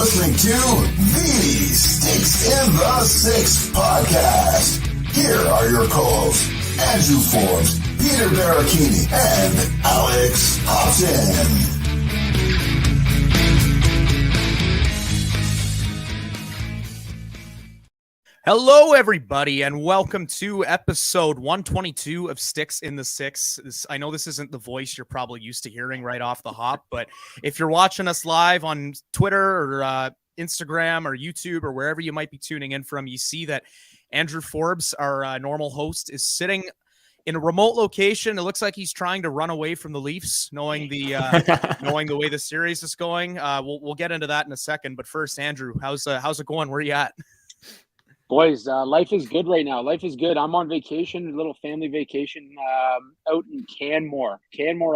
listening to the Sticks in the Six podcast. Here are your co-hosts, Andrew Forbes, Peter Baracchini, and Alex Hobson. Hello, everybody, and welcome to episode 122 of Sticks in the Six. I know this isn't the voice you're probably used to hearing right off the hop, but if you're watching us live on Twitter or Instagram or YouTube or wherever you might be tuning in from, you see that Andrew Forbes, our normal host, is sitting in a remote location. It looks like he's trying to run away from the Leafs, knowing the way the series is going. We'll get into that in a second, but first, Andrew, how's it going? Where are you at? Boys, life is good right now. Life is good. I'm on vacation, a little family vacation out in Canmore,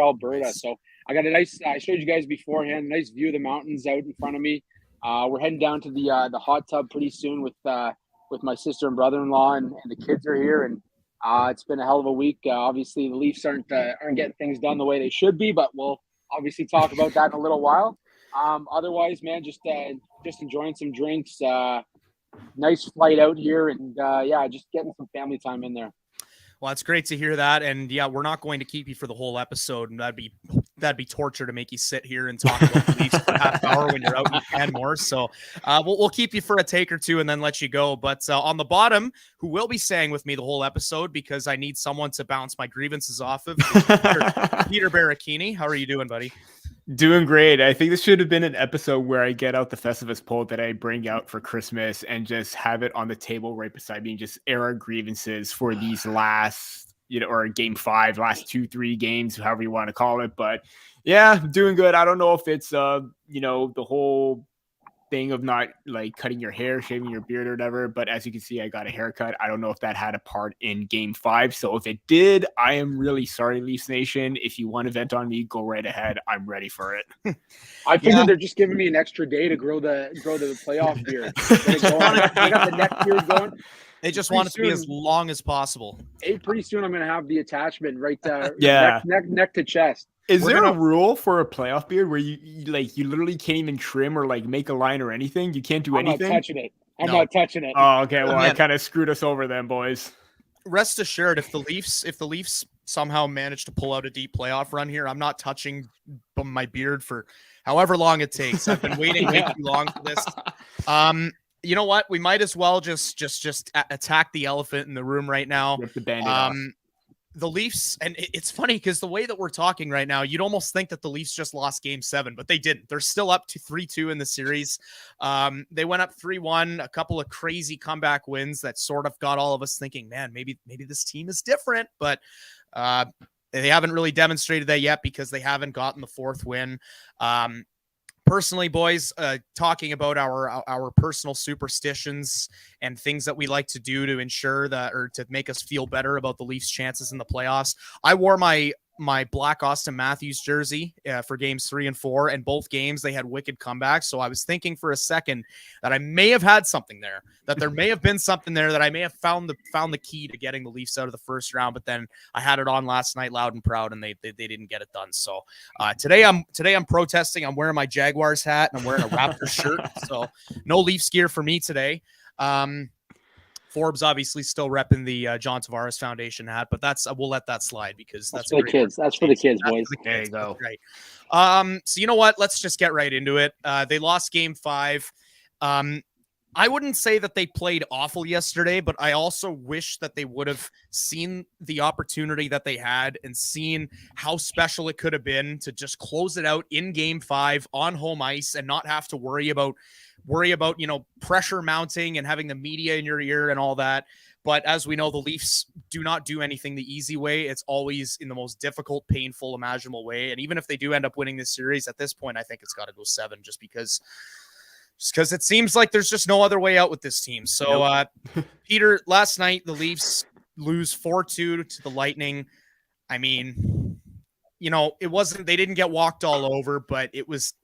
Alberta. So I got a nice, I showed you guys beforehand, nice view of the mountains out in front of me. We're heading down to the hot tub pretty soon with my sister and brother-in-law, and the kids are here. And it's been a hell of a week. Obviously, the Leafs aren't getting things done the way they should be, but we'll obviously talk about that in a little while. Otherwise, man, just enjoying some drinks. Nice flight out here, and just getting some family time in there. Well, it's great to hear that, and yeah, we're not going to keep you for the whole episode, and that'd be torture to make you sit here and talk about the Leafs for half an hour when you're out in Canmore. So we'll keep you for a take or two and then let you go. But on the bottom, who will be staying with me the whole episode because I need someone to bounce my grievances off of, Peter Baracchini. How are you doing, buddy? Doing great. I think this should have been an episode where I get out the Festivus pole that I bring out for Christmas and just have it on the table right beside me and just air our grievances for these last, or game 5, last 2-3 games, however you want to call it. But yeah, doing good. I don't know if it's, the whole thing of not like cutting your hair, shaving your beard or whatever, but as you can see, I got a haircut. I don't know if that had a part in game 5. So if it did, I am really sorry, Leafs Nation. If you want to vent on me, go right ahead. I'm ready for it. I figured they're just giving me an extra day to grow the playoff beard. I got the neck beard going. They just want it to be as long as possible. Pretty soon I'm going to have the attachment right neck to chest. Is there a rule for a playoff beard where you literally can't even trim or like make a line or anything? You can't do anything? I'm not touching it. Oh, okay. Well, I kind of screwed us over then, boys. Rest assured, if the Leafs somehow manage to pull out a deep playoff run here, I'm not touching my beard for however long it takes. I've been waiting way too long for this. You know what? We might as well just attack the elephant in the room right now. Rip the Band-Aid off. The Leafs, and it's funny because the way that we're talking right now, you'd almost think that the Leafs just lost game 7, but they didn't. They're still up to 3-2 in the series. They went up 3-1, a couple of crazy comeback wins that sort of got all of us thinking, man, maybe this team is different, but they haven't really demonstrated that yet because they haven't gotten the 4th win. Personally, boys, talking about our personal superstitions and things that we like to do to ensure that, or to make us feel better about the Leafs' chances in the playoffs. I wore my black Austin Matthews jersey for games 3 and 4, and both games they had wicked comebacks. So I was thinking for a second that I may have had something there, that there may have been something there, that I may have found the key to getting the Leafs out of the first round. But then I had it on last night, loud and proud, and they didn't get it done. So today I'm protesting. I'm wearing my Jaguars hat and I'm wearing a Raptors shirt. So no Leafs gear for me today. Forbes obviously still repping the John Tavares Foundation hat, but we'll let that slide because that's for the kids. That's for the kids, boys. There you go. Right. So you know what? Let's just get right into it. They lost game 5. I wouldn't say that they played awful yesterday, but I also wish that they would have seen the opportunity that they had and seen how special it could have been to just close it out in game 5 on home ice and not have to worry about, pressure mounting and having the media in your ear and all that. But as we know, the Leafs do not do anything the easy way. It's always in the most difficult, painful, imaginable way. And even if they do end up winning this series at this point, I think it's got to go 7 just because it seems like there's just no other way out with this team. So, Peter, last night, the Leafs lose 4-2 to the Lightning. I mean, they didn't get walked all over, but it was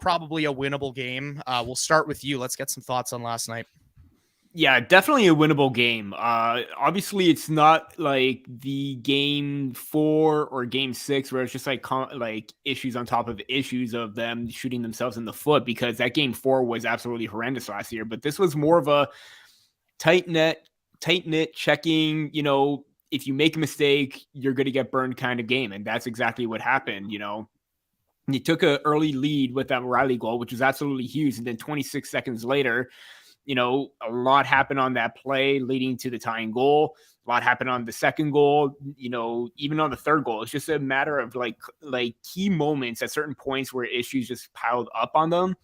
probably a winnable game. We'll start with you. Let's get some thoughts on last night. Yeah, definitely a winnable game. Obviously, it's not like the game 4 or game 6 where it's just like issues on top of issues of them shooting themselves in the foot, because that game 4 was absolutely horrendous last year. But this was more of a tight knit checking. If you make a mistake, you're going to get burned kind of game, and that's exactly what happened. You took an early lead with that Riley goal, which was absolutely huge, and then 26 seconds later, a lot happened on that play leading to the tying goal. A lot happened on the second goal, even on the third goal. It's just a matter of like key moments at certain points where issues just piled up on them.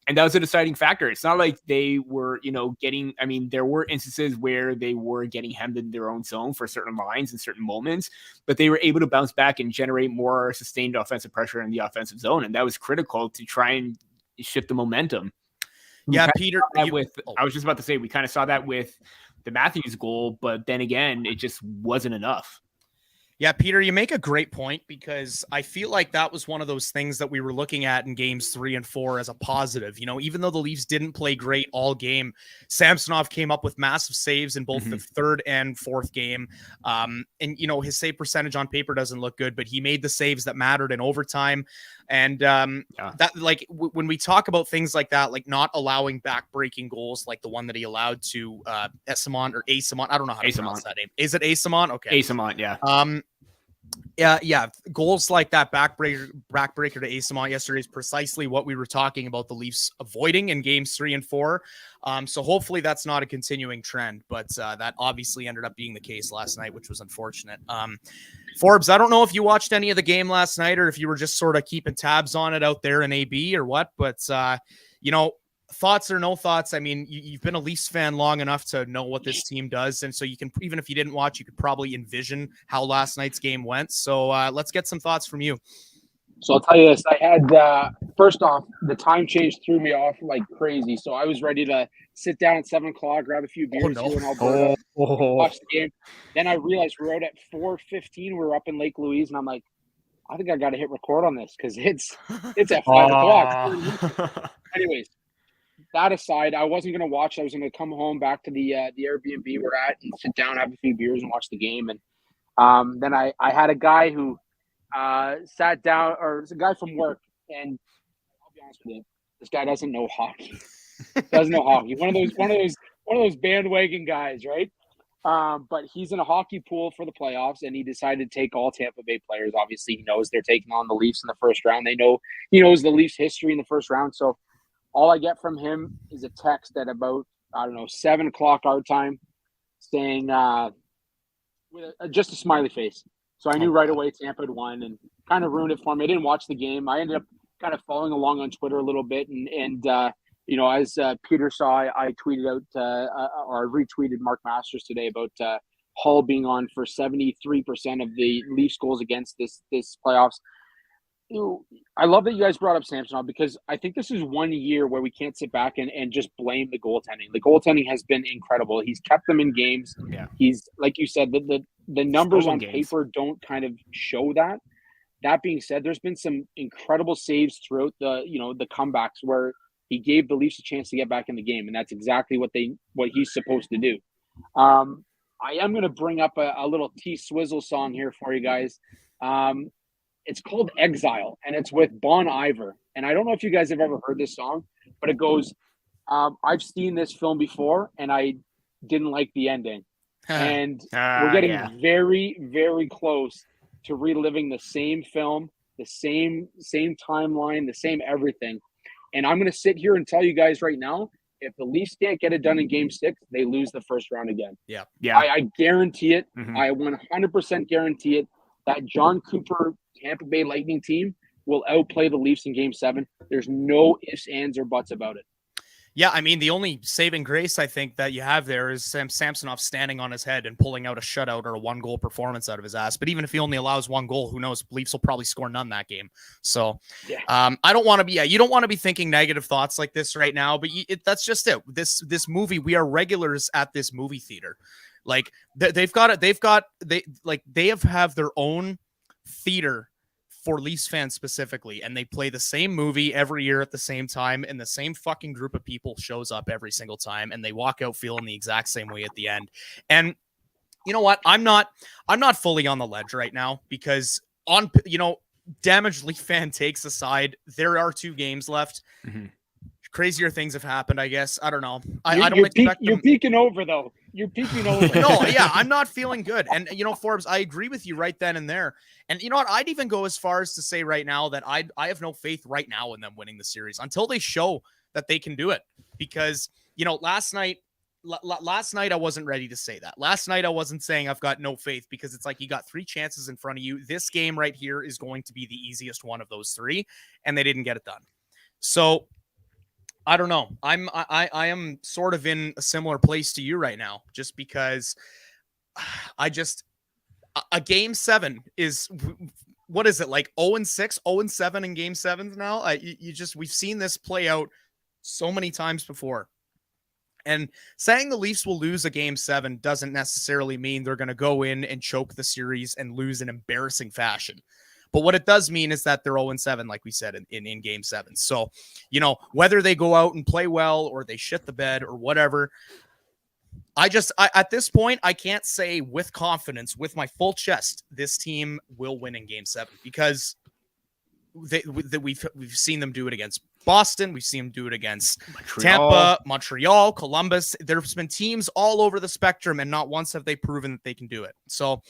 And that was a deciding factor. It's not like they were, there were instances where they were getting hemmed in their own zone for certain lines and certain moments, but they were able to bounce back and generate more sustained offensive pressure in the offensive zone. And that was critical to try and shift the momentum. Yeah, Peter. I was just about to say, we kind of saw that with the Matthews goal, but then again, it just wasn't enough. Yeah, Peter, you make a great point, because I feel like that was one of those things that we were looking at in games 3 and 4 as a positive. Even though the Leafs didn't play great all game, Samsonov came up with massive saves in both the third and fourth game. And his save percentage on paper doesn't look good, but he made the saves that mattered in overtime. And that, like, when we talk about things like that, like not allowing back-breaking goals, like the one that he allowed to Esamon or Asamon, I don't know how to pronounce that name. Is it Asamon? Okay, Asamon, yeah. Yeah, goals like that backbreaker to Asamon yesterday is precisely what we were talking about the Leafs avoiding in games 3 and 4. So hopefully that's not a continuing trend, but that obviously ended up being the case last night, which was unfortunate. Forbes, I don't know if you watched any of the game last night or if you were just sort of keeping tabs on it out there in AB or what, but thoughts or no thoughts. I mean, you've been a Leafs fan long enough to know what this team does. And so you can, even if you didn't watch, you could probably envision how last night's game went. So let's get some thoughts from you. So I'll tell you this. I had, first off, the time change threw me off like crazy. So I was ready to sit down at 7 o'clock, grab a few beers here in Alberta, watch the game. Then I realized we're out at 4:15. We're up in Lake Louise. And I'm like, I think I got to hit record on this because it's at 5 o'clock. Anyways. That aside, I wasn't going to watch. I was going to come home back to the Airbnb we're at and sit down, have a few beers, and watch the game. And then I had a guy who sat down, or it's a guy from work, and I'll be honest with you, this guy doesn't know hockey. Doesn't know hockey. One of those bandwagon guys, right? But he's in a hockey pool for the playoffs, and he decided to take all Tampa Bay players. Obviously, he knows they're taking on the Leafs in the first round. He knows the Leafs' history in the first round, so. All I get from him is a text at about, 7 o'clock our time saying, with just a smiley face. So I knew right away Tampa had won and kind of ruined it for me. I didn't watch the game. I ended up kind of following along on Twitter a little bit. And as Peter saw, I tweeted out or retweeted Mark Masters today about Hull being on for 73% of the Leafs goals against this playoffs. I love that you guys brought up Samsonov because I think this is 1 year where we can't sit back and just blame the goaltending. The goaltending has been incredible. He's kept them in games. Yeah. He's, like you said, the numbers on paper don't kind of show that. That being said, there's been some incredible saves throughout the comebacks where he gave the Leafs a chance to get back in the game, and that's exactly what he's supposed to do. I am going to bring up a little T-Swizzle song here for you guys. It's called Exile, and it's with Bon Iver. And I don't know if you guys have ever heard this song, but it goes, I've seen this film before, and I didn't like the ending. And we're getting very, very close to reliving the same film, the same timeline, the same everything. And I'm going to sit here and tell you guys right now, if the Leafs can't get it done in Game 6, they lose the first round again. Yeah. I guarantee it. Mm-hmm. I 100% guarantee it. That John Cooper Tampa Bay Lightning team will outplay the Leafs in Game 7. There's no ifs, ands, or buts about it. Yeah, I mean, the only saving grace I think that you have there is Samsonov standing on his head and pulling out a shutout or a 1-goal performance out of his ass. But even if he only allows 1 goal, who knows? Leafs will probably score none that game. So I don't want to be. Yeah, you don't want to be thinking negative thoughts like this right now. But that's just it. This movie, we are regulars at this movie theater. Like they have their own theater for Leafs fans specifically, and they play the same movie every year at the same time, and the same fucking group of people shows up every single time, and they walk out feeling the exact same way at the end. And you know what? I'm not fully on the ledge right now because damaged Leaf fan takes aside, there are 2 games left. Mm-hmm. Crazier things have happened, I guess. I don't know. You're peeking over, though. You're peeking over. No, yeah, I'm not feeling good. And, Forbes, I agree with you right then and there. And you know what? I'd even go as far as to say right now that I have no faith right now in them winning the series until they show that they can do it. Because, last night I wasn't ready to say that. Last night I wasn't saying I've got no faith because it's like you got 3 chances in front of you. This game right here is going to be the easiest one of those 3, and they didn't get it done. So I don't know. I am sort of in a similar place to you right now, just because a game 7 is, what is it, like 0-6, 0-7 in game 7s now? We've seen this play out so many times before. And saying the Leafs will lose a game 7 doesn't necessarily mean they're going to go in and choke the series and lose in embarrassing fashion. But what it does mean is that they're 0-7, like we said, in game 7. So, whether they go out and play well or they shit the bed or whatever, at this point, I can't say with confidence, with my full chest, this team will win in game 7 because we've seen them do it against Boston. We've seen them do it against Tampa, Montreal, Columbus. There's been teams all over the spectrum, and not once have they proven that they can do it. So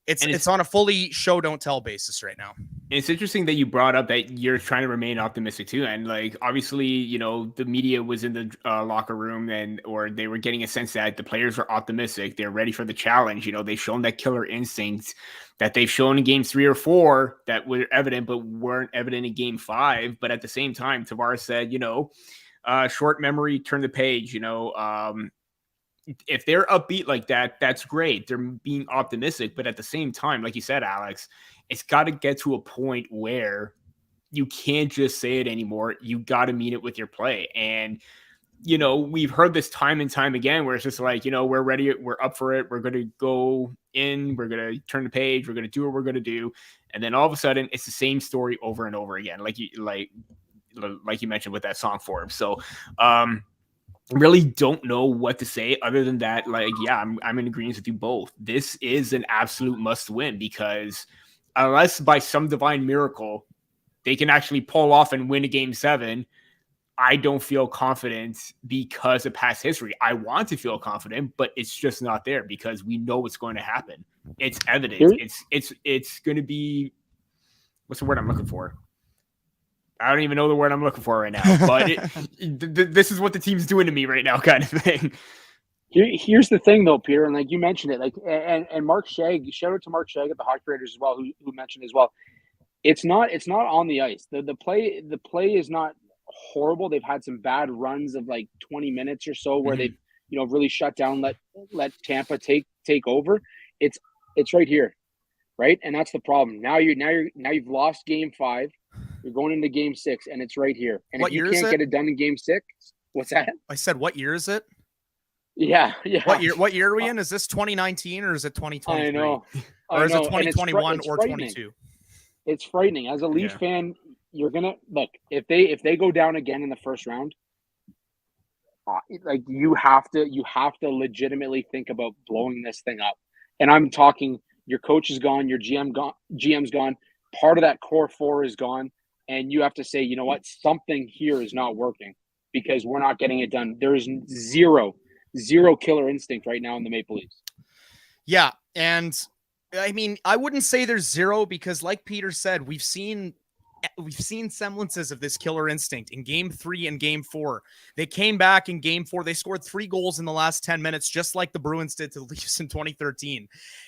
it's on a fully show don't tell basis right now. It's interesting that you brought up that you're trying to remain optimistic too, and like obviously the media was in the locker room or they were getting a sense that the players are optimistic, they're ready for the challenge. They've shown that killer instinct that they've shown in game 3 or 4 that were evident but weren't evident in game 5. But at the same time, Tavares said, short memory, turn the page. If they're upbeat like that, that's great. They're being optimistic. But at the same time, like you said, Alex, it's got to get to a point where you can't just say it anymore. You got to mean it with your play. And, we've heard this time and time again where it's just like, we're ready. We're up for it. We're going to go in. We're going to turn the page. We're going to do what we're going to do. And then all of a sudden, it's the same story over and over again, like you mentioned with that song for him. So, really don't know what to say other than that. I'm in agreement with you both. This is an absolute must win because unless by some divine miracle they can actually pull off and win a game 7, I don't feel confident because of past history. I want to feel confident, but it's just not there because we know what's going to happen. It's evident. It's going to be, what's the word I'm looking for? I don't even know the word I'm looking for right now, but this is what the team's doing to me right now, kind of thing. Here's the thing, though, Peter, and like you mentioned it, and Mark Shag, shout out to Mark Shag at the Hockey Raiders as well, who mentioned as well. It's not on the ice. The play is not horrible. They've had some bad runs of like 20 minutes or so where they've really shut down, let Tampa take over. It's right here, right, and that's the problem. Now you've lost game 5. You're going into game 6, and it's right here. And if you can't get it done in game 6, what's that? I said, what year is it? Yeah. What year are we in? Is this 2019 or is it 2023? I know. Or is it 2021 or 22? It's frightening. As a Leaf fan, you're gonna look if they go down again in the first round. Like you have to legitimately think about blowing this thing up. And I'm talking, your coach is gone, your GM's gone, part of that core 4 is gone. And you have to say, you know what, something here is not working because we're not getting it done. There is zero killer instinct right now in the Maple Leafs. Yeah. And I mean, I wouldn't say there's 0 because like Peter said, we've seen semblances of this killer instinct in game 3 and game 4. They came back in game 4. They scored 3 goals in the last 10 minutes, just like the Bruins did to the Leafs in 2013.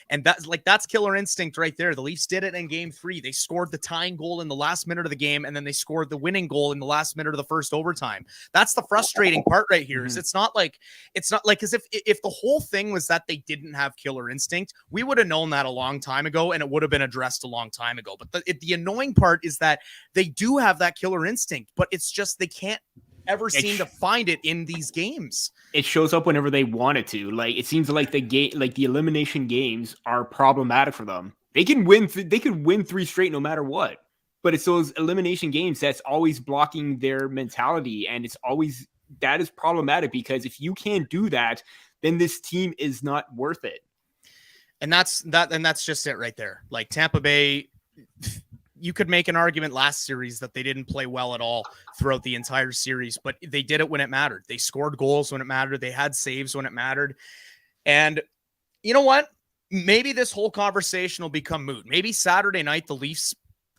And that's killer instinct right there. The Leafs did it in game 3. They scored the tying goal in the last minute of the game, and then they scored the winning goal in the last minute of the first overtime. That's the frustrating part right here. Is it's not like as if the whole thing was that they didn't have killer instinct, we would have known that a long time ago, and it would have been addressed a long time ago. But the annoying part is that they do have that killer instinct, but it's just they can't ever seem to find it in these games. It shows up whenever they want it to. Like it seems like the elimination games are problematic for them. They can win. They could win 3 straight no matter what. But it's those elimination games that's always blocking their mentality, and that is problematic, because if you can't do that, then this team is not worth it. And that's just it right there. Like Tampa Bay, you could make an argument last series that they didn't play well at all throughout the entire series, but they did it when it mattered. They scored goals when it mattered. They had saves when it mattered. And you know what? Maybe this whole conversation will become moot. Maybe Saturday night, the Leafs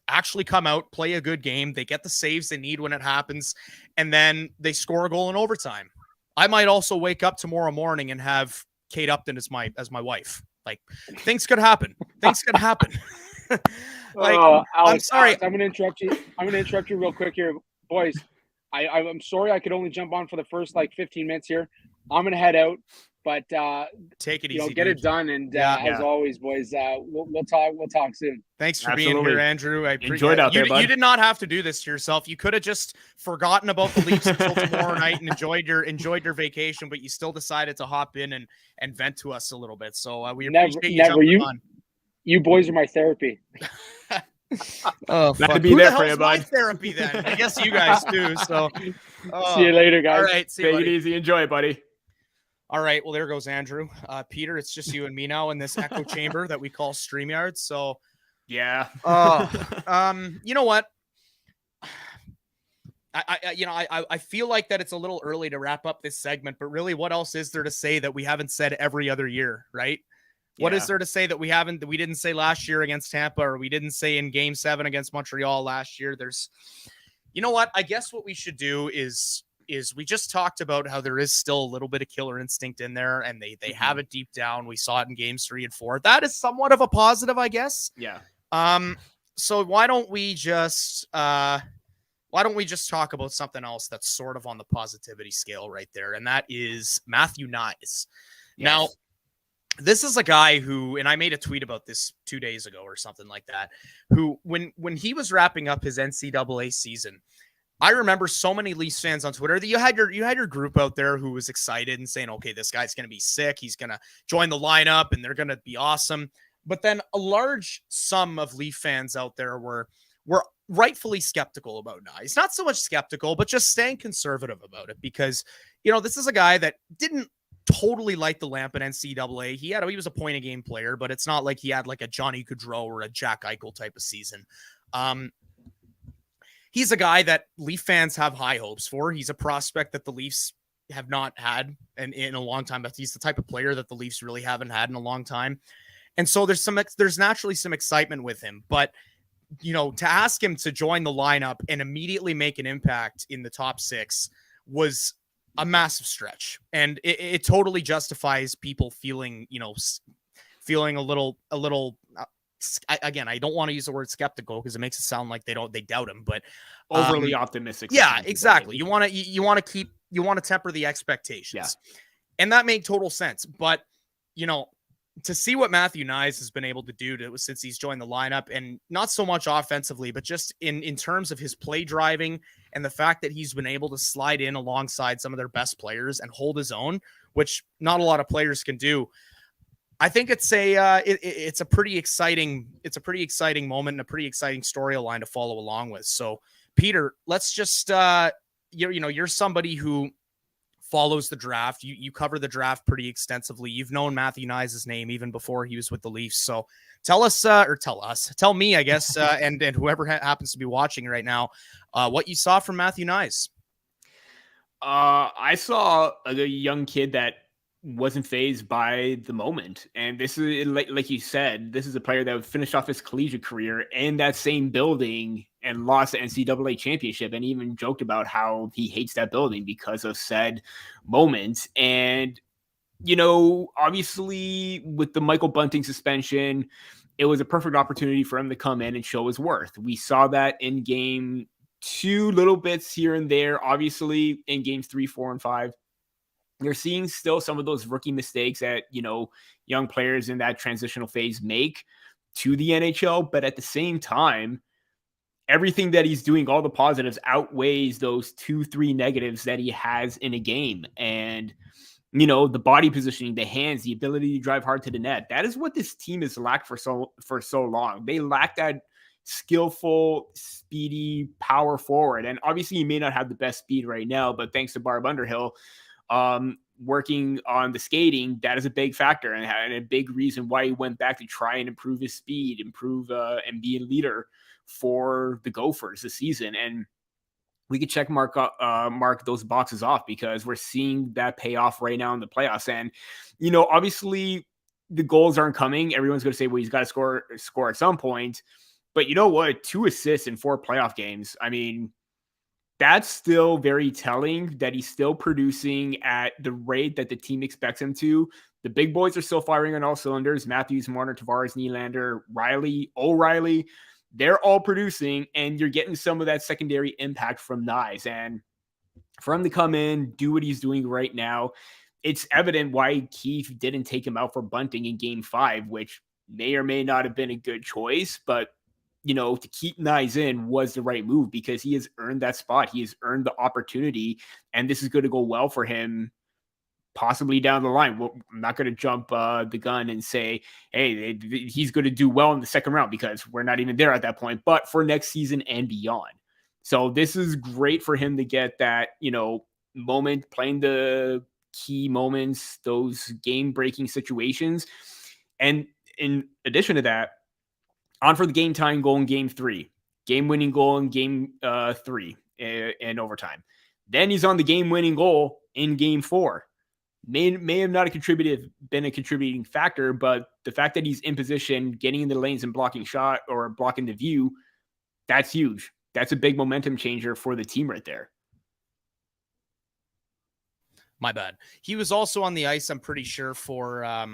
actually come out, play a good game. They get the saves they need when it happens, and then they score a goal in overtime. I might also wake up tomorrow morning and have Kate Upton as my wife. Like, things could happen. Things could happen. Alex, I'm sorry. Alex, I'm going to interrupt you. I'm going to interrupt you real quick here, boys. I'm sorry I could only jump on for the first 15 minutes here. I'm going to head out, but take it easy. Get it done. And as always, boys, we'll talk soon. Thanks for being here, Andrew. I enjoyed out there, bud. You did not have to do this to yourself. You could have just forgotten about the Leafs until tomorrow night and enjoyed your vacation, but you still decided to hop in and vent to us a little bit. So we appreciate you jumping on. You boys are my therapy. Oh, glad to be there for you, bud. My therapy then. I guess you guys do. So see you later, guys. All right, take it easy. Enjoy it, buddy. All right. Well, there goes Andrew. Peter, it's just you and me now in this echo chamber that we call StreamYard. So yeah. You know what? I feel like that it's a little early to wrap up this segment, but really, what else is there to say that we haven't said every other year, right? What is there to say that we didn't say last year against Tampa, or we didn't say in Game 7 against Montreal last year? You know what? I guess what we should do is we just talked about how there is still a little bit of killer instinct in there, and they have it deep down. We saw it in Games 3 and 4. That is somewhat of a positive, I guess. Yeah. So why don't we just talk about something else that's sort of on the positivity scale right there, and that is Matthew Knies. Yes. Now, this is a guy who, and I made a tweet about this 2 days ago or something like that, who, when he was wrapping up his NCAA season, I remember so many Leafs fans on Twitter that you had your group out there who was excited and saying, okay, this guy's going to be sick. He's going to join the lineup and they're going to be awesome. But then a large sum of Leaf fans out there were rightfully skeptical about Knies. Not so much skeptical, but just staying conservative about it, because, this is a guy that didn't totally light the lamp in NCAA. He was a point a game player, but it's not like he had like a Johnny Gaudreau or a Jack Eichel type of season. He's a guy that Leaf fans have high hopes for. He's a prospect that the Leafs have not had in a long time, but he's the type of player that the Leafs really haven't had in a long time. And so there's naturally some excitement with him, but to ask him to join the lineup and immediately make an impact in the top 6 was a massive stretch. And it totally justifies people feeling a little, again, I don't want to use the word skeptical because it makes it sound like they doubt him, but overly optimistic. Yeah, exactly. You want to temper the expectations. Yeah. And that made total sense. But, to see what Matthew Knies has been able to do since he's joined the lineup, and not so much offensively, but just in terms of his play driving and the fact that he's been able to slide in alongside some of their best players and hold his own, which not a lot of players can do. I think it's a pretty exciting moment and a pretty exciting storyline to follow along with. So, Peter, let's just you're somebody who follows the draft. You cover the draft pretty extensively. You've known Matthew Knies' name even before he was with the Leafs. So tell me, I guess, and whoever happens to be watching right now, what you saw from Matthew Knies. I saw a young kid that wasn't fazed by the moment. And this is, like you said, this is a player that finished off his collegiate career in that same building and lost the NCAA championship, and even joked about how he hates that building because of said moment. And, obviously with the Michael Bunting suspension, it was a perfect opportunity for him to come in and show his worth. We saw that in Game 2, little bits here and there, obviously in Games 3, 4, and 5. You're seeing still some of those rookie mistakes that, young players in that transitional phase make to the NHL. But at the same time, everything that he's doing, all the positives outweighs those 2-3 negatives that he has in a game. And the body positioning, the hands, the ability to drive hard to the net. That is what this team has lacked for so long. They lack that skillful, speedy power forward. And obviously he may not have the best speed right now, but thanks to Barb Underhill, working on the skating, that is a big factor and a big reason why he went back to try and improve his speed, and be a leader for the Gophers this season. And we could check mark those boxes off because we're seeing that pay off right now in the playoffs. And, obviously the goals aren't coming. Everyone's going to say, well, he's got to score at some point. But you know what? 2 assists in 4 playoff games. I mean, that's still very telling that he's still producing at the rate that the team expects him to. The big boys are still firing on all cylinders. Matthews, Marner, Tavares, Nylander, O'Reilly. They're all producing, and you're getting some of that secondary impact from Nyes. And for him to come in, do what he's doing right now, it's evident why Keefe didn't take him out for bunting in Game 5, which may or may not have been a good choice, but to keep Nyes in was the right move because he has earned that spot. He has earned the opportunity, and this is going to go well for him possibly down the line. Well, I'm not going to jump the gun and say, hey, he's going to do well in the second round because we're not even there at that point, but for next season and beyond. So this is great for him to get that, moment, playing the key moments, those game-breaking situations. And in addition to that, on for the game-tying goal in Game 3, game-winning goal in Game 3 in overtime. Then he's on the game-winning goal in Game 4. May have not been a contributing factor, but the fact that he's in position, getting in the lanes and blocking shot or blocking the view, that's huge. That's a big momentum changer for the team right there. My bad. He was also on the ice, I'm pretty sure, for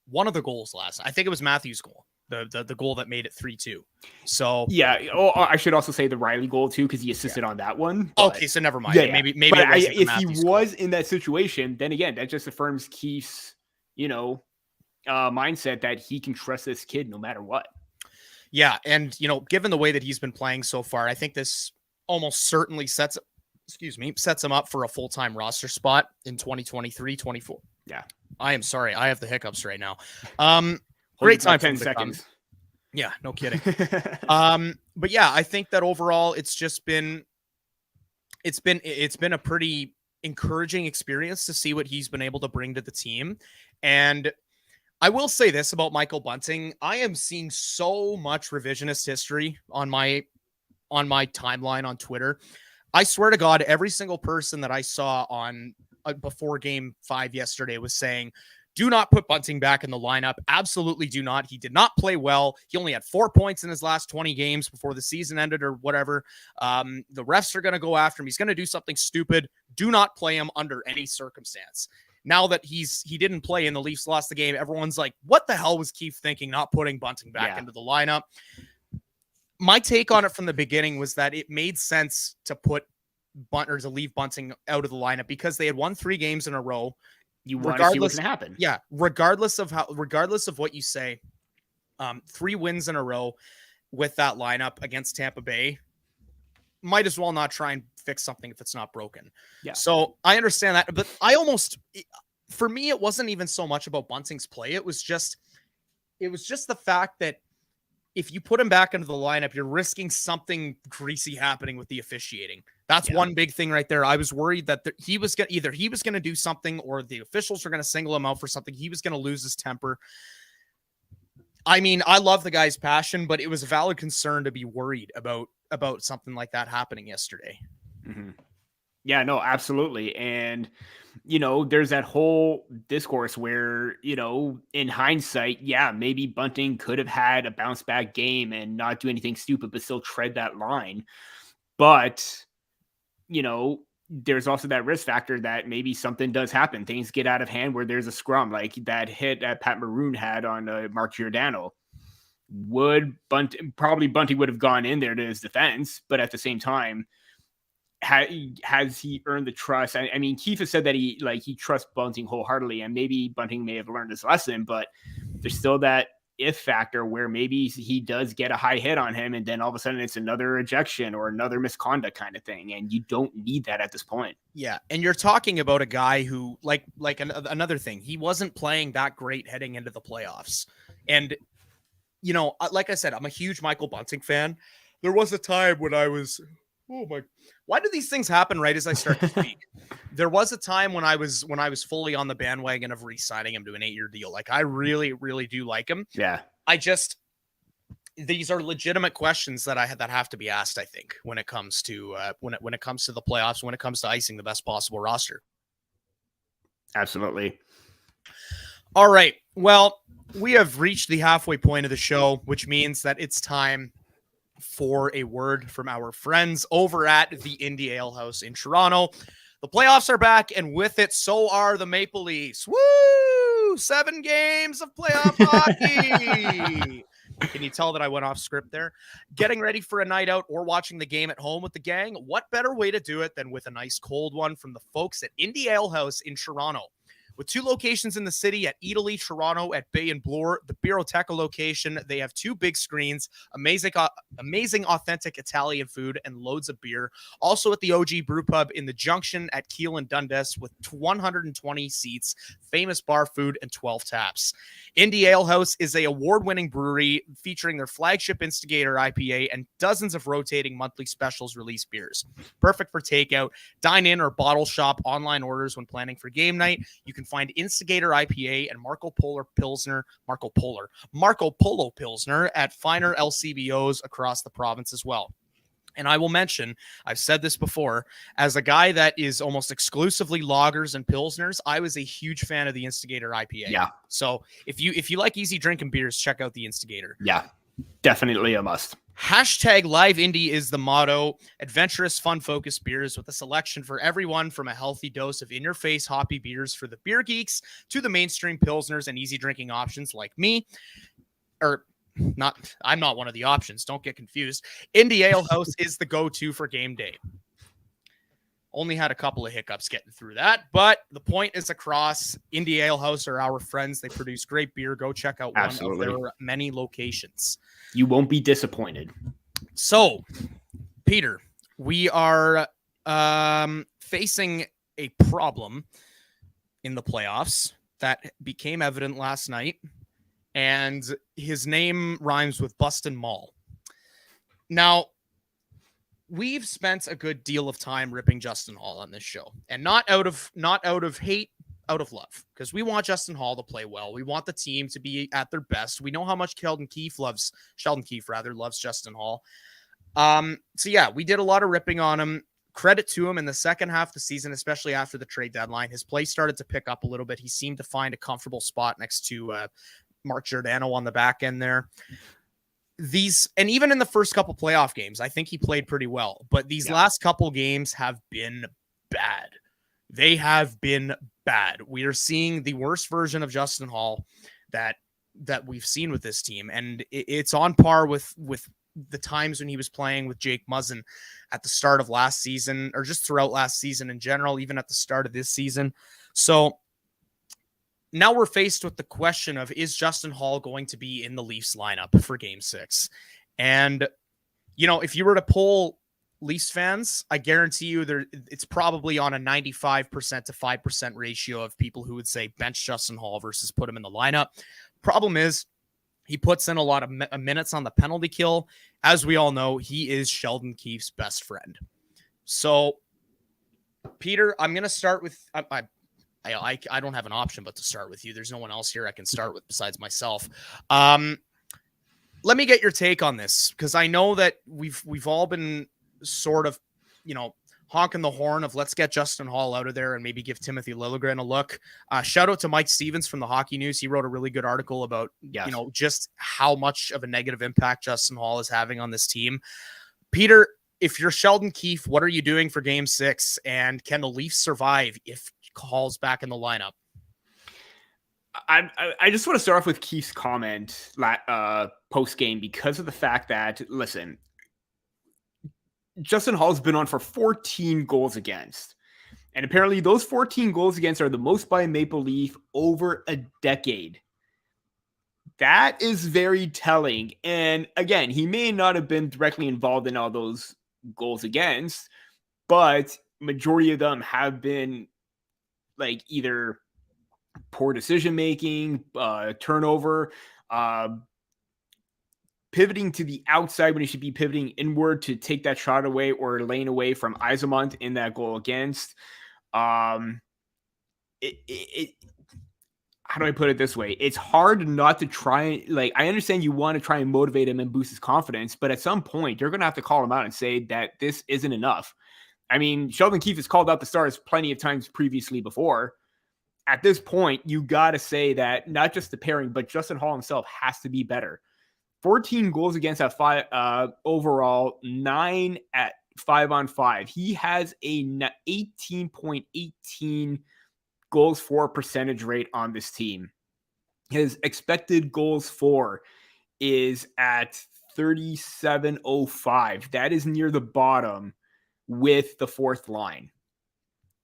one of the goals last night. I think it was Matthews' goal. The goal that made it 3-2. So yeah. Oh, I should also say the Riley goal too, because he assisted on that one. But, okay, so never mind. Yeah, maybe. But if he was in that situation, then again, that just affirms Keith's, mindset that he can trust this kid no matter what. Yeah, and given the way that he's been playing so far, I think this almost certainly sets him up for a full-time roster spot in 2023-24. Yeah. I am sorry. I have the hiccups right now. Great time. 10 seconds. Yeah, no kidding. But yeah, I think that overall it's been a pretty encouraging experience to see what he's been able to bring to the team. And I will say this about Michael Bunting. I am seeing so much revisionist history on my timeline on Twitter. I swear to God, every single person that I saw on before Game 5 yesterday was saying, do not put Bunting back in the lineup. Absolutely do not. He did not play well. He only had 4 points in his last 20 games before the season ended or whatever. The refs are going to go after him. He's going to do something stupid. Do not play him under any circumstance. Now that he didn't play and the Leafs lost the game, everyone's like, what the hell was Keefe thinking not putting Bunting back into the lineup? My take on it from the beginning was that it made sense to to leave Bunting out of the lineup because they had won 3 games in a row. You want to see what's going to happen. Yeah. Regardless of what you say, 3 wins in a row with that lineup against Tampa Bay, might as well not try and fix something if it's not broken. Yeah. So I understand that, but for me, it wasn't even so much about Bunting's play. It was just the fact that if you put him back into the lineup, you're risking something greasy happening with the officiating. That's one big thing right there. I was worried that he was going to do something or the officials were going to single him out for something. He was going to lose his temper. I mean, I love the guy's passion, but it was a valid concern to be worried about something like that happening yesterday. Mm-hmm. Yeah, no, absolutely. And, there's that whole discourse where, in hindsight, yeah, maybe Bunting could have had a bounce back game and not do anything stupid, but still tread that line. But, there's also that risk factor that maybe something does happen. Things get out of hand where there's a scrum, like that hit that Pat Maroon had on Mark Giordano. Bunting would have gone in there to his defense, but at the same time, has he earned the trust? I mean, Keefe has said that he trusts Bunting wholeheartedly, and maybe Bunting may have learned his lesson, but there's still that if factor where maybe he does get a high hit on him and then all of a sudden it's another ejection or another misconduct kind of thing. And you don't need that at this point. Yeah. And you're talking about a guy who another thing, he wasn't playing that great heading into the playoffs. And, you know, like I said, I'm a huge Michael Bunting fan. There was a time when I was, why do these things happen right as I start to speak? There was a time when I was fully on the bandwagon of re-signing him to an 8-year deal. Like, I really, really do like him. Yeah. These are legitimate questions that have to be asked, I think, when it comes to when it comes to the playoffs, when it comes to icing the best possible roster. Absolutely. All right. Well, we have reached the halfway point of the show, which means that it's time for a word from our friends over at the Indie Alehouse in Toronto. The playoffs are back, and with it, so are the Maple Leafs. Woo! 7 games of playoff hockey. Can you tell that I went off script there? Getting ready for a night out or watching the game at home with the gang? What better way to do it than with a nice cold one from the folks at Indie Alehouse in Toronto? With 2 locations in the city at Italy, Toronto, at Bay and Bloor, the Biroteca location, they have 2 big screens, amazing authentic Italian food, and loads of beer. Also at the OG Brew Pub in the Junction at Keele and Dundas with 120 seats, famous bar food, and 12 taps. Indie Alehouse is an award-winning brewery featuring their flagship Instigator IPA and dozens of rotating monthly specials release beers. Perfect for takeout, dine-in, or bottle shop online orders when planning for game night. You can find Instigator IPA and Marco Polo Pilsner at finer LCBOs across the province as well. And I will mention, I've said this before, as a guy that is almost exclusively lagers and pilsners, I was a huge fan of the Instigator IPA. Yeah. So if you like easy drinking beers, check out the Instigator. Yeah, definitely a must. Hashtag Live Indie is the motto. Adventurous, fun-focused beers with a selection for everyone, from a healthy dose of in-your-face hoppy beers for the beer geeks to the mainstream pilsners and easy drinking options like me. I'm not one of the options. Don't get confused. Indie Alehouse is the go-to for game day. Only had a couple of hiccups getting through that, but the point is across. Indie Alehouse are our friends. They produce great beer. Go check out one of their many locations. You won't be disappointed. So, Peter, we are facing a problem in the playoffs that became evident last night, and his name rhymes with Bustin' Mall. Now, we've spent a good deal of time ripping Justin Hall on this show, and not out of hate, out of love, because we want Justin Hall to play well. We want the team to be at their best. We know how much Sheldon Keefe loves Justin Hall. So yeah, we did a lot of ripping on him. Credit to him in the second half of the season, especially after the trade deadline. His play started to pick up a little bit. He seemed to find a comfortable spot next to Mark Giordano on the back end there. And even in the first couple playoff games, I think he played pretty well. But these last couple games have been bad. They have been bad. We are seeing the worst version of Justin Hall that we've seen with this team, and it's on par with the times when he was playing with Jake Muzzin at the start of last season, or just throughout last season in general, even at the start of this season. So now we're faced with the question of, is Justin Hall going to be in the Leafs lineup for Game 6? And, you know, if you were to poll Leafs fans, I guarantee you it's probably on a 95% to 5% ratio of people who would say bench Justin Hall versus put him in the lineup. Problem is, he puts in a lot of minutes on the penalty kill. As we all know, he is Sheldon Keefe's best friend. So, Peter, I'm going to start with... I don't have an option but to start with you. There's no one else here I can start with besides myself. Let me get your take on this, because I know that we've all been sort of, you know, honking the horn of let's get Justin Hall out of there and maybe give Timothy Liljegren a look. Shout out to Mike Stevens from the Hockey News. He wrote a really good article about, you know, just how much of a negative impact Justin Hall is having on this team. Peter, if you're Sheldon Keefe, what are you doing for Game 6? And can the Leafs survive if Hall's back in the lineup? I just want to start off with Keith's comment post-game, because of the fact that, listen, Justin Hall's been on for 14 goals against. And apparently those 14 goals against are the most by a Maple Leaf over a decade. That is very telling. And again, he may not have been directly involved in all those goals against, but majority of them have been like either poor decision making, turnover, pivoting to the outside when he should be pivoting inward to take that shot away or lane away from Yzerman in that goal against. How do I put it this way? It's hard not to try. Like, I understand you want to try and motivate him and boost his confidence, but at some point you're going to have to call him out and say that this isn't enough. I mean, Sheldon Keefe has called out the Stars plenty of times previously before. At this point, you got to say that not just the pairing, but Justin Hall himself has to be better. 14 goals against at 5 overall, 9 at 5-on-5. He has a 18.18 goals for percentage rate on this team. His expected goals for is at 37.05. That is near the bottom with the fourth line.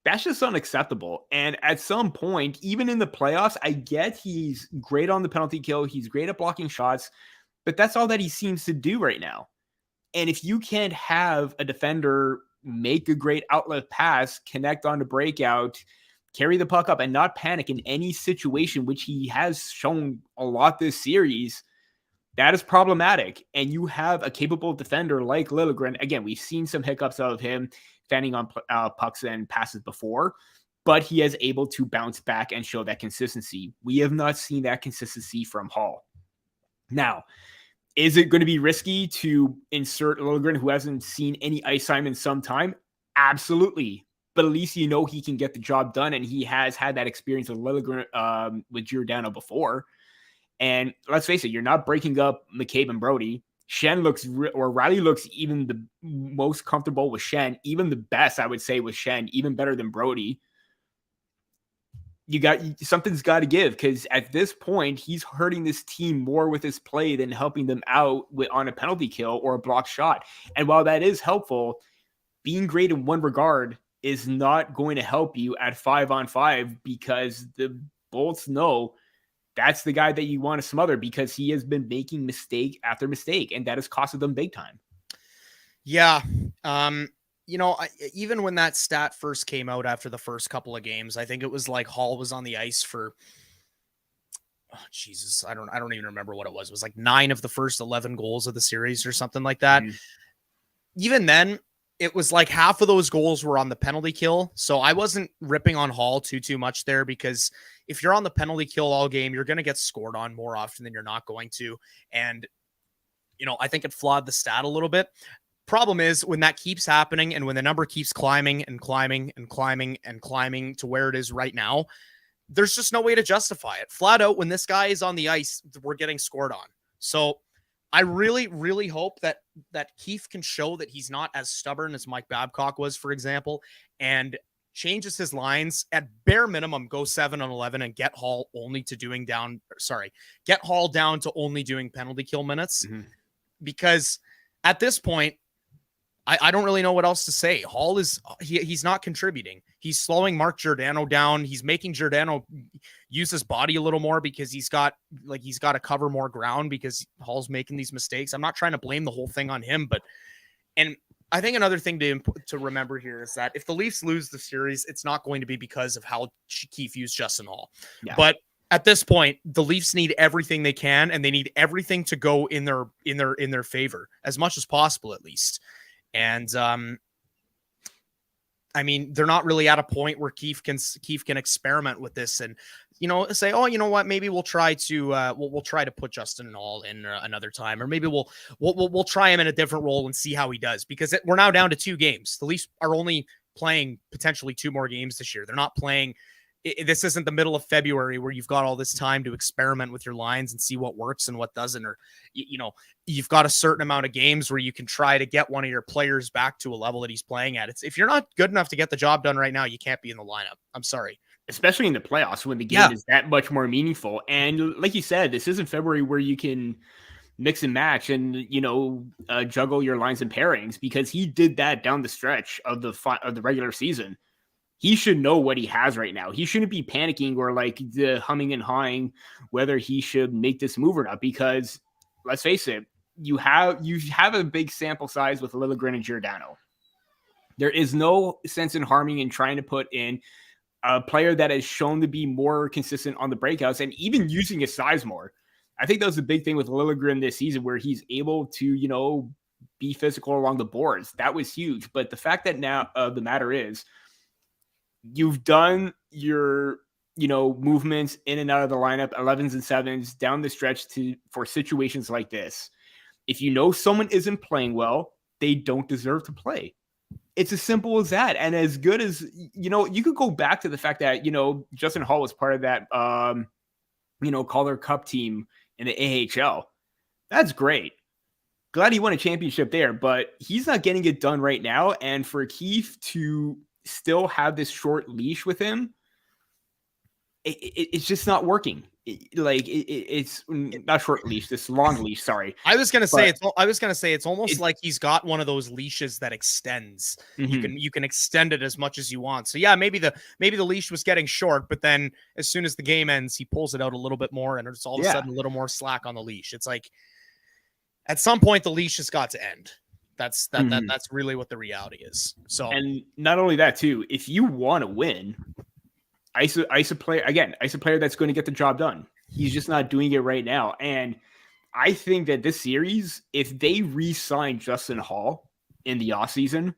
That's just unacceptable. And at some point, even in the playoffs, I get he's great on the penalty kill. He's great at blocking shots, but that's all that he seems to do right now. And if you can't have a defender make a great outlet pass, connect on the breakout, carry the puck up, and not panic in any situation, which he has shown a lot this series, that is problematic. And you have a capable defender like Liljegren. Again, we've seen some hiccups of him standing on pucks and passes before, but he is able to bounce back and show that consistency. We have not seen that consistency from Hall. Now, is it going to be risky to insert Liljegren, who hasn't seen any ice time in some time? Absolutely. But at least you know he can get the job done, and he has had that experience with Liljegren, with Giordano before. And let's face it, you're not breaking up McCabe and Brody. Riley looks even the most comfortable with Schenn, even the best, I would say, with Schenn, even better than Brody. Something's got to give, because at this point, he's hurting this team more with his play than helping them out on a penalty kill or a blocked shot. And while that is helpful, being great in one regard is not going to help you at 5-on-5, because the Bolts know that's the guy that you want to smother, because he has been making mistake after mistake, and that has costed them big time. Yeah. Even when that stat first came out after the first couple of games, I think it was like Hall was on the ice for, Jesus, I don't even remember what it was. It was like 9 of the first 11 goals of the series or something like that. Mm-hmm. Even then, it was like half of those goals were on the penalty kill. So I wasn't ripping on Hall too much there, because if you're on the penalty kill all game, you're going to get scored on more often than you're not going to. And, I think it flawed the stat a little bit. Problem is, when that keeps happening and when the number keeps climbing and climbing and climbing and climbing to where it is right now, there's just no way to justify it. Flat out, when this guy is on the ice, we're getting scored on. So I really, really hope that Keefe can show that he's not as stubborn as Mike Babcock was, for example, and changes his lines. At bare minimum, go 7-on-11 and get Hall down to only doing penalty kill minutes. Mm-hmm. Because at this point, I don't really know what else to say. Hall he's not contributing. He's slowing Mark Giordano down. He's making Giordano use his body a little more, because he's got to cover more ground because Hall's making these mistakes. I'm not trying to blame the whole thing on him, and I think another thing to remember here is that if the Leafs lose the series, it's not going to be because of how Keefe used Justin Hall. Yeah. But at this point, the Leafs need everything they can, and they need everything to go in their favor as much as possible, at least. And they're not really at a point where Keefe can experiment with this and say, oh, you know what, maybe we'll try to we'll try to put Justin Hall in another time, or maybe we'll try him in a different role and see how he does, because we're now down to 2 games. The Leafs are only playing potentially 2 more games this year. They're not playing. This isn't the middle of February where you've got all this time to experiment with your lines and see what works and what doesn't, or, you've got a certain amount of games where you can try to get one of your players back to a level that he's playing at. If you're not good enough to get the job done right now, you can't be in the lineup. I'm sorry. Especially in the playoffs when the game is that much more meaningful. And like you said, this isn't February where you can mix and match and, juggle your lines and pairings, because he did that down the stretch of the regular season. he should know what he has right now. He shouldn't be panicking or like the humming and hawing whether he should make this move or not, because let's face it, you have a big sample size with Liljegren and Giordano. There is no sense in harming and trying to put in a player that has shown to be more consistent on the breakouts and even using his size more. I think that was the big thing with Liljegren this season, where he's able to, be physical along the boards. That was huge. But the fact that now the matter is, you've done your, movements in and out of the lineup, 11s and 7s down the stretch for situations like this. If you know someone isn't playing well, they don't deserve to play. It's as simple as that. And as good as, you could go back to the fact that, Justin Hall was part of that, Calder Cup team in the AHL. That's great. Glad he won a championship there, but he's not getting it done right now. And for Keefe to still have this short leash with him, it's just not working. It's not short leash, this long leash. Sorry, I was gonna say it's almost like he's got one of those leashes that extends. Mm-hmm. You can extend it as much as you want. So yeah, maybe the leash was getting short, but then as soon as the game ends, he pulls it out a little bit more, and it's all of a sudden a little more slack on the leash. It's like at some point the leash has got to end. That's really what the reality is. So, and not only that too, if you want to win, ice a player that's going to get the job done. He's just not doing it right now. And I think that this series, if they re-sign Justin Hall in the offseason,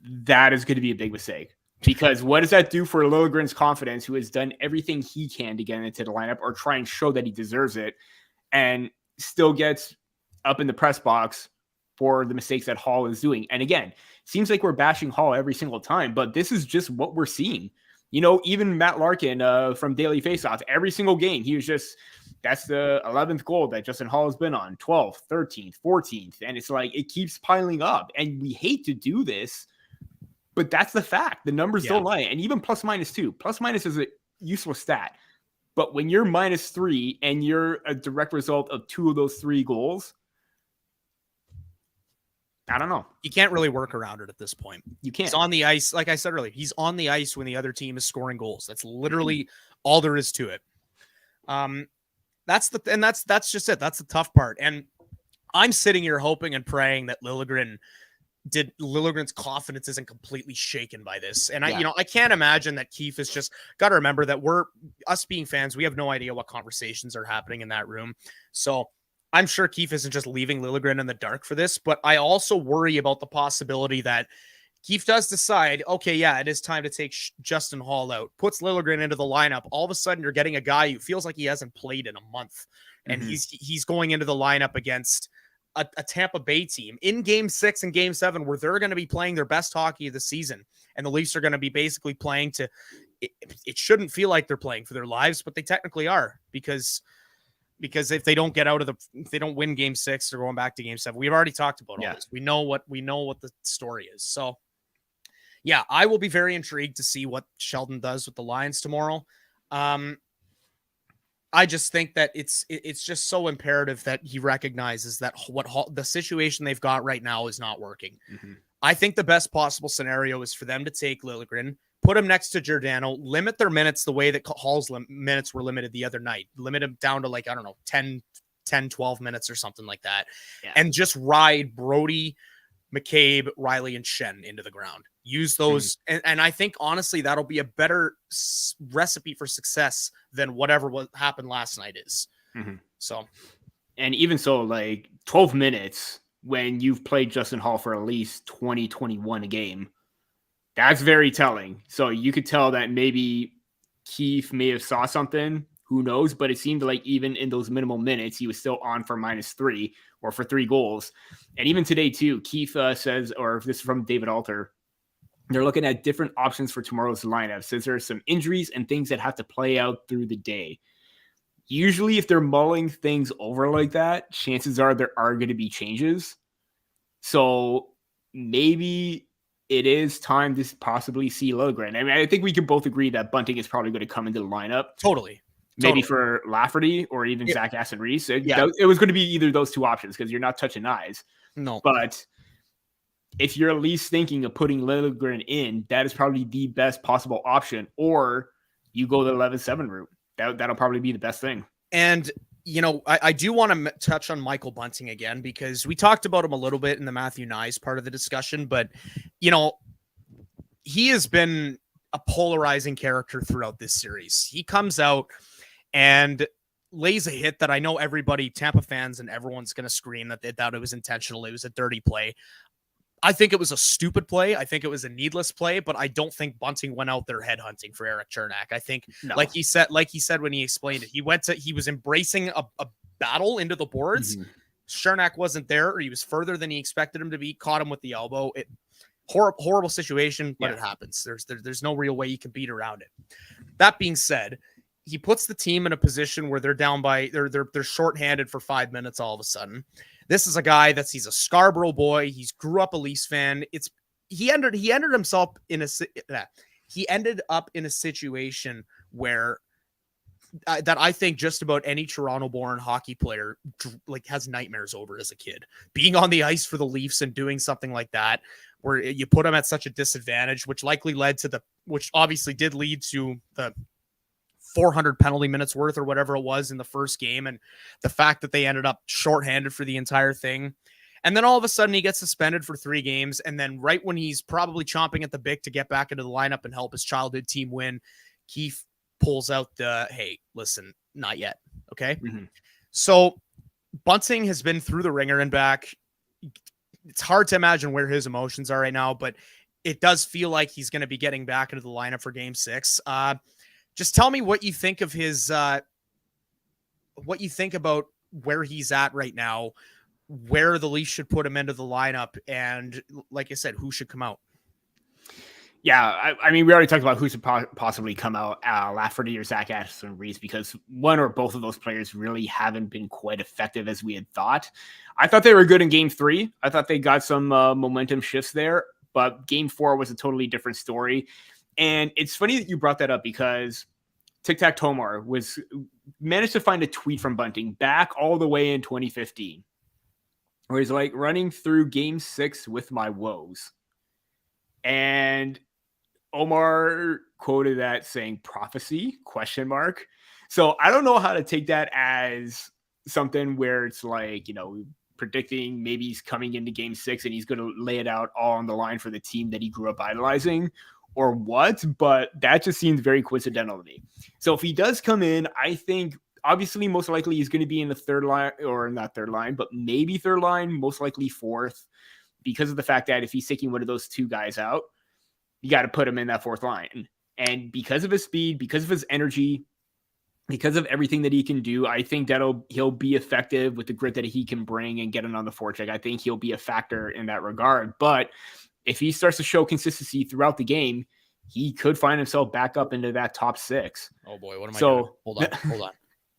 that is going to be a big mistake. Because what does that do for Liljegren's confidence, who has done everything he can to get into the lineup or try and show that he deserves it, and still gets up in the press box for the mistakes that Hall is doing? And again, seems like we're bashing Hall every single time, but this is just what we're seeing. Even Matt Larkin from Daily Faceoff, every single game, he was just, that's the 11th goal that Justin Hall has been on, 12th, 13th, 14th. And it's like, it keeps piling up. And we hate to do this, but that's the fact. The numbers don't lie. And even ±2. Plus-minus is a useless stat. But when you're -3 and you're a direct result of 2 of those 3 goals, I don't know. You can't really work around it at this point. You can't. He's on the ice. Like I said earlier, he's on the ice when the other team is scoring goals. That's literally all there is to it. That's just it. That's the tough part. And I'm sitting here hoping and praying that Liljegren's confidence isn't completely shaken by this. And I can't imagine that Keefe is just got to remember that us being fans, we have no idea what conversations are happening in that room. So I'm sure Keefe isn't just leaving Liljegren in the dark for this, but I also worry about the possibility that Keefe does decide, okay, yeah, it is time to take Justin Hall out, puts Liljegren into the lineup. All of a sudden, you're getting a guy who feels like he hasn't played in a month, and he's going into the lineup against a Tampa Bay team in Game 6 and Game 7, where they're going to be playing their best hockey of the season, and the Leafs are going to be basically playing to. It shouldn't feel like they're playing for their lives, but they technically are, because if they don't if they don't win Game 6, they're going back to Game 7. We've already talked about all this. We know what the story is. So, yeah, I will be very intrigued to see what Sheldon does with the Lions tomorrow. I just think that it's just so imperative that he recognizes that the situation they've got right now is not working. I think the best possible scenario is for them to take Liljegren, put him next to Giordano, limit their minutes the way that Hall's minutes were limited the other night. Limit him down to 10, 12 minutes or something like that. Yeah. And just ride Brody, McCabe, Riley, and Shen into the ground. Use those. And I think, honestly, that'll be a better recipe for success than whatever happened last night is. So, and even so, 12 minutes when you've played Justin Hall for at least 20, 21 a game, that's very telling. So you could tell that maybe Keefe may have saw something, who knows, but it seemed like even in those minimal minutes, he was still on for -3 or for 3 goals. And even today too, Keefe says, or this is from David Alter, they're looking at different options for tomorrow's lineup. Says there are some injuries and things that have to play out through the day. Usually if they're mulling things over like that, chances are there are going to be changes. So maybe it is time to possibly see Liljegren. I mean, I think we can both agree that Bunting is probably going to come into the lineup. Totally. Maybe for Lafferty or even Zach Aston-Reese. It was going to be either of those 2 options because you're not touching eyes. No. But if you're at least thinking of putting Liljegren in, that is probably the best possible option. Or you go the 11-7 route. That'll probably be the best thing. And, I do want to touch on Michael Bunting again, because we talked about him a little bit in the Matthew Nyes part of the discussion, but, he has been a polarizing character throughout this series. He comes out and lays a hit that I know everybody, Tampa fans and everyone's going to scream that they thought it was intentional. It was a dirty play. I think it was a stupid play. I think it was a needless play, but I don't think Bunting went out there headhunting for Erik Cernak. I think, like he said when he explained it, he was embracing a battle into the boards. Mm-hmm. Cernak wasn't there, or he was further than he expected him to be, caught him with the elbow. Horrible situation, but it happens. There's no real way you can beat around it. That being said, he puts the team in a position where they're down by they're shorthanded for 5 minutes all of a sudden. This is a guy he's a Scarborough boy. He's grew up a Leafs fan. He ended up in a situation where that I think just about any Toronto-born hockey player has nightmares over as a kid. Being on the ice for the Leafs and doing something like that, where you put him at such a disadvantage, which obviously did lead to the 400 penalty minutes worth or whatever it was in the first game. And the fact that they ended up shorthanded for the entire thing. And then all of a sudden he gets suspended for 3 games. And then right when he's probably chomping at the bit to get back into the lineup and help his childhood team win, Keefe pulls out hey, listen, not yet. Okay. Mm-hmm. So Bunting has been through the ringer and back. It's hard to imagine where his emotions are right now, but it does feel like he's going to be getting back into the lineup for Game 6. Just tell me what you think of what you think about where he's at right now, where the Leafs should put him into the lineup, and like I said, who should come out. Yeah, I mean, we already talked about who should possibly come out, Lafferty or Zach Aston-Reese, because one or both of those players really haven't been quite effective as we had thought. I thought they were good in Game 3. I thought they got some momentum shifts there, but Game 4 was a totally different story. And it's funny that you brought that up, because Tic Tac Tomar managed to find a tweet from Bunting back all the way in 2015, where he's like, running through Game 6 with my woes. And Omar quoted that saying prophecy ? So I don't know how to take that as something where it's like, predicting maybe he's coming into Game 6 and he's going to lay it out all on the line for the team that he grew up idolizing, or what, but that just seems very coincidental to me. So if he does come in, I think obviously most likely he's going to be in the third line, or not third line, but maybe third line, most likely fourth, because of the fact that if he's taking one of those 2 guys out, you got to put him in that fourth line. And because of his speed, because of his energy, because of everything that he can do, I think he'll be effective with the grit that he can bring and getting on the forecheck. I think he'll be a factor in that regard. But if he starts to show consistency throughout the game, he could find himself back up into that top 6. Oh boy, what am I doing? Hold on.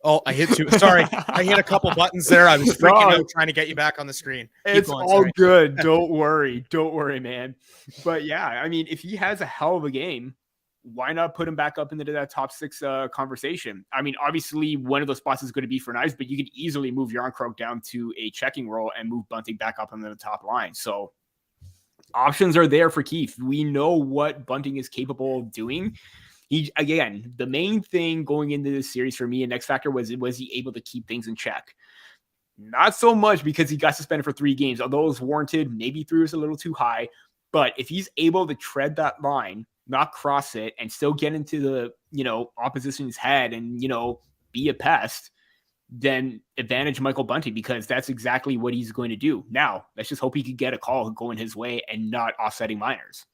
Oh, I hit 2. Sorry, I hit a couple buttons there. I was freaking out trying to get you back on the screen. It's all good. Don't worry, man. But yeah, I mean, if he has a hell of a game, why not put him back up into that top 6 conversation? I mean, obviously one of those spots is going to be for Knives, but you could easily move Yarncroke down to a checking role and move Bunting back up into the top line. So options are there for Keefe. We know what Bunting is capable of doing. The main thing going into this series for me, and X factor was he able to keep things in check? Not so much because he got suspended for 3 games, although it was warranted. Maybe 3 was a little too high, but if he's able to tread that line, not cross it, and still get into the opposition's head and be a pest, then advantage Michael Bunting, because that's exactly what he's going to do. Now, let's just hope he could get a call going his way and not offsetting minors.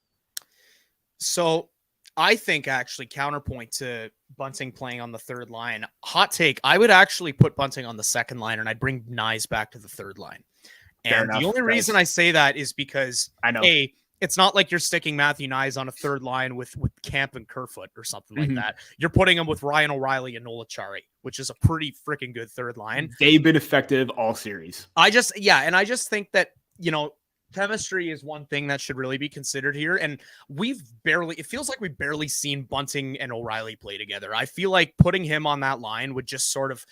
So I think actually counterpoint to Bunting playing on the third line, hot take, I would actually put Bunting on the second line and I'd bring Nyes back to the third line. And the only reason I say that is because I know it's not like you're sticking Matthew Nyes on a third line with Camp and Kerfoot or something like that. You're putting him with Ryan O'Reilly and Nola Chari, which is a pretty freaking good third line. They've been effective all series. I just think that, chemistry is one thing that should really be considered here. And it feels like we've barely seen Bunting and O'Reilly play together. I feel like putting him on that line would just sort of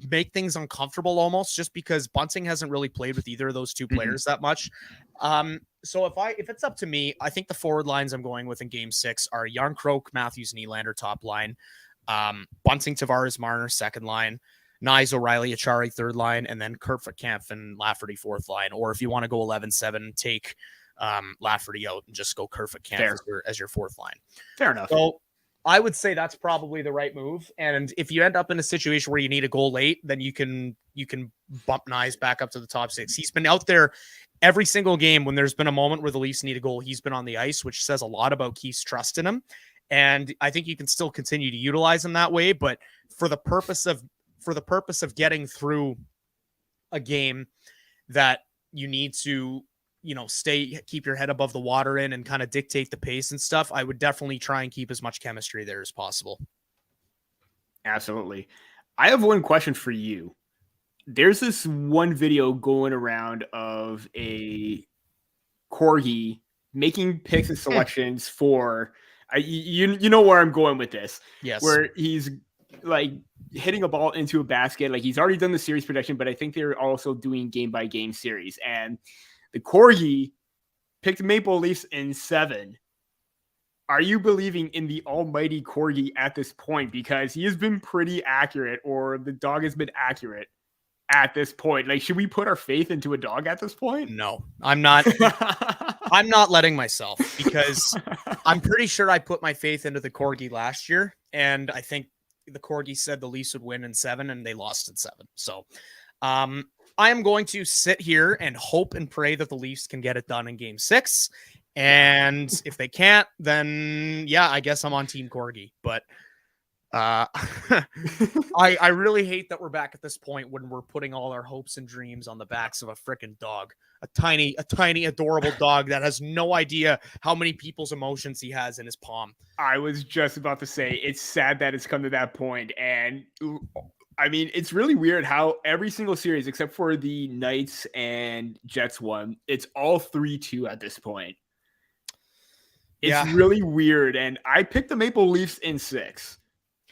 make things uncomfortable almost, just because Bunting hasn't really played with either of those two players that much. So if it's up to me, I think the forward lines I'm going with in game 6 are Yarncroke, Matthews, Nylander top line, Bunting, Tavares, Marner second line, Nyes, O'Reilly, Achari third line, and then Kerfoot-Kampf and Lafferty fourth line. Or if you want to go 11-7, take Lafferty out and just go Kerfoot-Kampf as your fourth line. Fair enough. So I would say that's probably the right move. And if you end up in a situation where you need a goal late, then you can bump Nyes back up to the top 6. He's been out there every single game when there's been a moment where the Leafs need a goal. He's been on the ice, which says a lot about Keith's trust in him. And I think you can still continue to utilize him that way. But for the purpose of getting through a game that you need to, keep your head above the water in and kind of dictate the pace and stuff, I would definitely try and keep as much chemistry there as possible. Absolutely. I have one question for you. There's this one video going around of a corgi making picks and selections for, you know where I'm going with this. Yes. Where he's like hitting a ball into a basket. Like he's already done the series prediction, but I think they're also doing game by game series. And the corgi picked Maple Leafs in 7. Are you believing in the almighty corgi at this point? Because he has been pretty accurate, or the dog has been accurate at this point. Like, should we put our faith into a dog at this point? No, I'm not. I'm not letting myself, because I'm pretty sure I put my faith into the corgi last year, and I think the corgi said the Leafs would win in 7, and they lost in 7. So, I am going to sit here and hope and pray that the Leafs can get it done in game 6. And if they can't, then yeah, I guess I'm on Team Corgi. But I really hate that we're back at this point when we're putting all our hopes and dreams on the backs of a freaking dog, a tiny, adorable dog that has no idea how many people's emotions he has in his palm. I was just about to say, it's sad that it's come to that point. And I mean, it's really weird how every single series, except for the Knights and Jets one, it's all 3-2 at this point. It's really weird. And I picked the Maple Leafs in 6.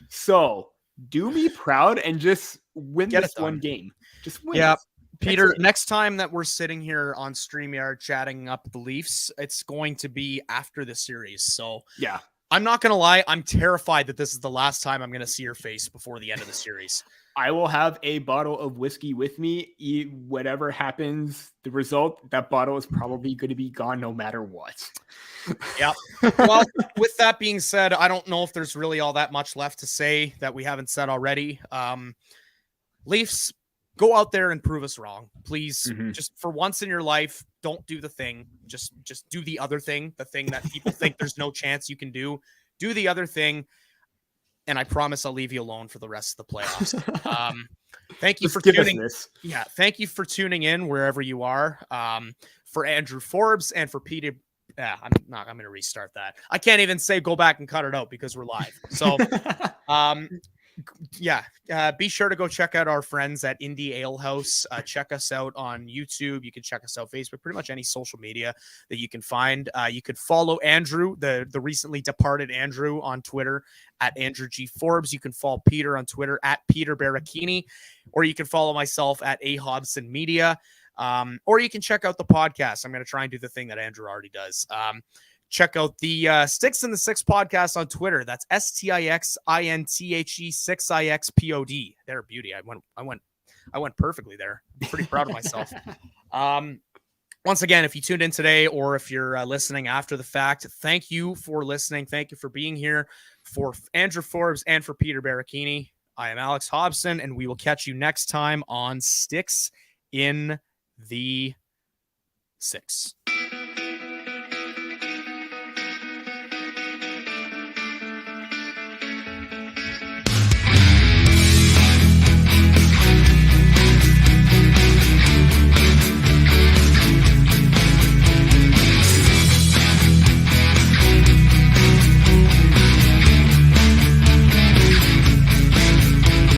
So do me proud and just win this one game. Just win. Yeah. Peter, next time that we're sitting here on StreamYard chatting up the Leafs, it's going to be after the series. So yeah. I'm not going to lie. I'm terrified that this is the last time I'm going to see your face before the end of the series. I will have a bottle of whiskey with me. Whatever happens, the result, that bottle is probably going to be gone no matter what. Yeah. Well, with that being said, I don't know if there's really all that much left to say that we haven't said already. Leafs, go out there and prove us wrong. Please, just for once in your life, don't do the thing. Just do the other thing, the thing that people think there's no chance you can do. Do the other thing, and I promise I'll leave you alone for the rest of the playoffs. Thank you for tuning. Yeah, thank you for tuning in wherever you are. For Andrew Forbes and for Peter. Yeah, I'm going to restart that. I can't even say go back and cut it out because we're live. So, be sure to go check out our friends at Indie Alehouse. Check us out on YouTube. You can check us out Facebook, pretty much any social media that you can find. You could follow Andrew, the recently departed Andrew, on Twitter at Andrew G. Forbes. You can follow Peter on Twitter at Peter Baracchini, or you can follow myself at A. Hobson Media. Or you can check out the podcast. I'm going to try and do the thing that Andrew already does. Check out the Sticks in the Six podcast on Twitter. That's STIXINTHE 6IXPOD. They're beauty. I went perfectly there. I'm pretty proud of myself. Once again, if you tuned in today or if you're listening after the fact, thank you for listening. Thank you for being here. For Andrew Forbes and for Peter Baracchini, I am Alex Hobson, and we will catch you next time on Sticks in the Six.